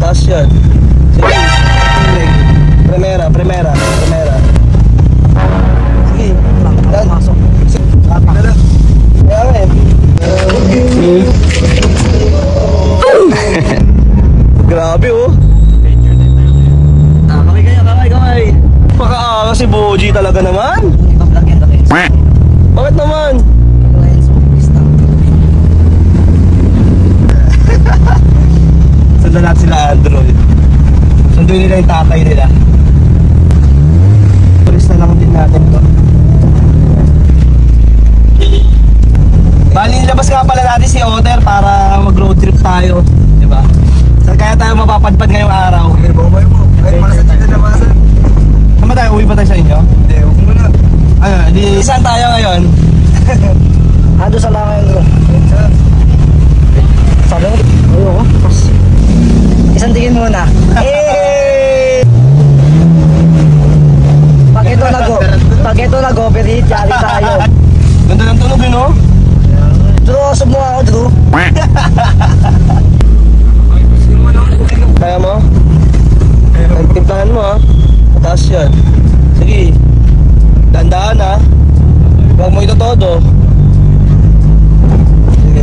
Mataas yan. Sige. Primera. Sige. Pasok. Grabe oh. Kamay. Paka si Boji talaga naman. Bakit naman? Sundan natin sila Android. Sundan nila yung tatay nila. Tulis na lang din natin to. Bali, labas nga pala natin si Otter para mag road trip tayo, diba? Saan kaya tayo mapapadpad ngayong araw? Eh, bumay mo. Ay, malasan dyan na nabasan. Saan ba tayo? Uwi ba tayo sa inyo? Hindi, huwag mo na. Ano, di saan tayo ngayon? Ando sa langayon ko. Sabi mo, ayoko. Isang tingin muna. Pag ito nag-overheat, yari tayo. Ganda ng tunog yun, no? Drew, sub mo ako, Drew. Kaya mo? Timplahan mo, ha? Mataas yan. Sige. Dandaan, ha? Huwag mo ito todo. Sige.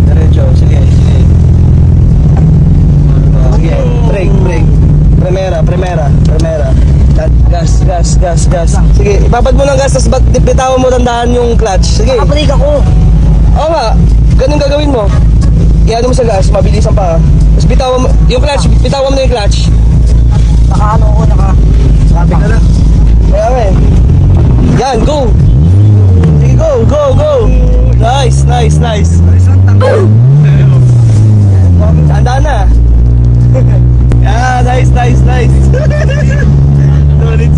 Diretso. Sige. Brake. Primera. Gas. Sige, ipapad mo ng gas, tapos bitawan mo tandaan yung clutch. Sige. Nakapalig ako. Oo nga, ganun gagawin mo. Iano mo sa gas, mabilisan pa. Tapos bitawan mo yung clutch, bitawan mo na yung clutch. Sabi na lang. Kaya yan, go. Sige, go. Nice. Tandaan na. Yeah, nice.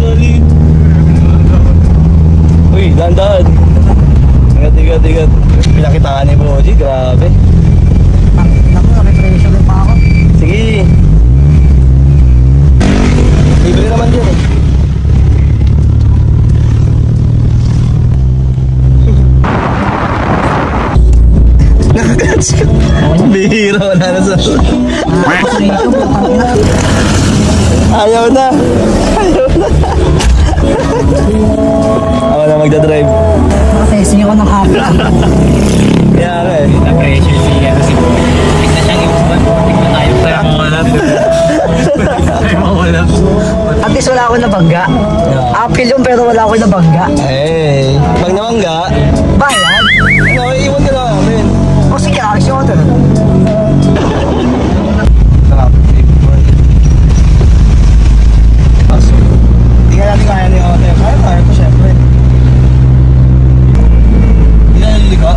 Sorry. Uy, dandan. Ingat. Pinakitaan ni Boji, grabe. Naku, nag-pressure pa ako. Sige. Libre naman dyan eh. Nakakats ka. Bihira, wala na sa... Ayaw na. Ako na magdadrive. Nakasesing ako ng happy. Kaya ka eh. Na-pressure siya kasi tignan siyang iwan. Tignan tayo. Tayo mawalap. At least wala akong nabangga. Apil yun pero wala akong nabangga. Hey, pag namangga, Bayan? ano, iwan ka lang namin. O sige, ayos yung auto. Hindi ka natin kaya ni Ote. Kaya ko syempre. Hindi ka naliliko?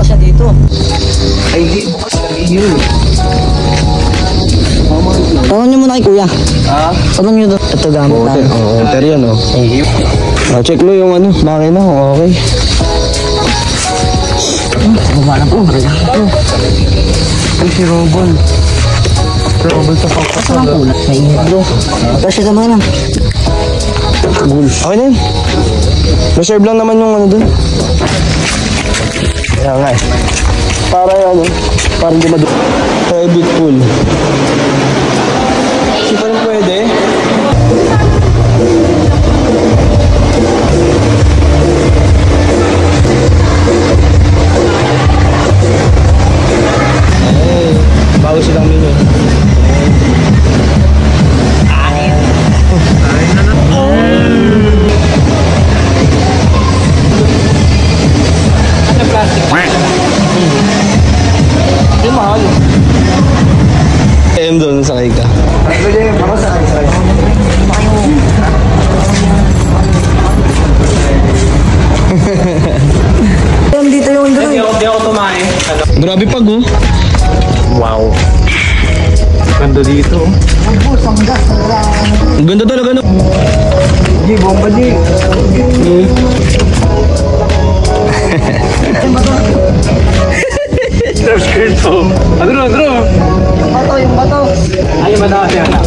siya dito. Ay, di. Bukas na yun. Tanong nyo muna kay kuya. Ah? Tanong nyo doon. Ito gamit tayo. Oo, pero yan oh. Check mo yung ano, makina kung okay. Bumaba na po. Ay, si Robon. Robon sa pagkas. Saan ang kulay? Mainit bro. Tapos siya naman lang. Okay na yun. Reserve lang naman yung ano dun. Kaya nga eh. Para ano, para hindi madu... Private pool. Hindi pa rin pwede. Ay, bago silang menu. Yung mahal. Doon sakay ka. Ako sakay. Dito yung doon. Hindi ako tumahin. Grabe pag oh. Wow. Ganda dito. Ang ganda talaga no. Di, bomba di. Subscribe po. Andro. Yung bato. Ay, madawa siya na.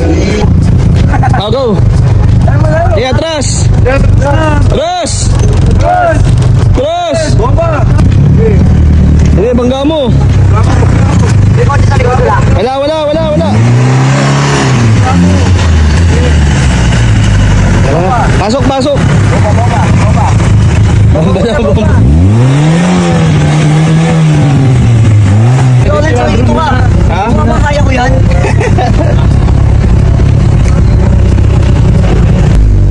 Oh, go. Hey, atras. Atras. Atras. Bomba! Hindi, bangga mo. Hindi ko sa likod wala. Wala. Pasok. Bomba na. Ikaw lang sa ito ka. Ha? Kaya ko yan.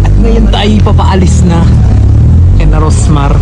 At ngayon tayo papaalis na. Kena Rosmar.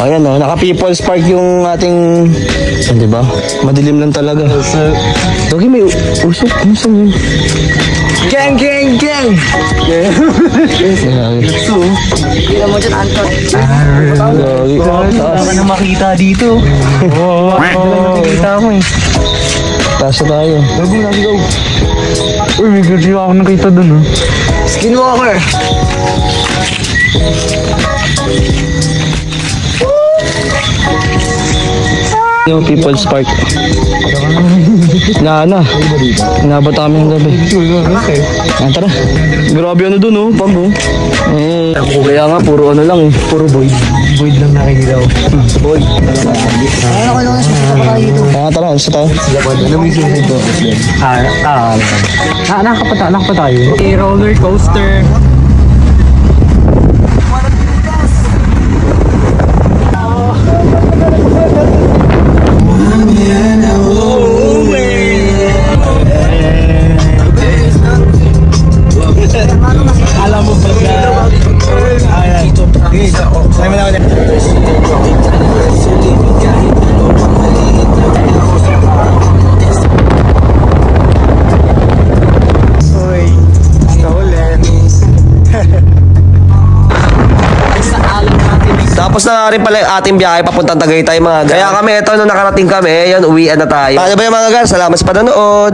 Ayan o, naka-People's Park yung ating, di ba? Madilim lang talaga. Lagi may usok. Ano yun? Gang! Let's go. Hindi mo dyan, Anton. Wala ka na makita dito. Nakikita mo eh. Tasa tayo. Go. Uy, may ganda ako nakita dun. Skinwalker. Yung People's Park. Nabot kami ng gabi. Tara. Grabe ano dun oh, pag oh. Kaya nga, puro ano lang eh. Puro void. Void lang nakikita ko. Void. Ano ko lang sa pa tayo dito. Tara, ano sa tayo? Nakapa tayo. Roller coaster. Alam mo ba ayan. Sa'yo mo na ulit. Uy, kaulit. Tapos na rin pala yung ating biyahe papuntang Tagaytay mga guys. Kaya kami, ito nung nakarating kami, yan, uwian na tayo. Paano ba yung mga guys? Salamat sa panonood.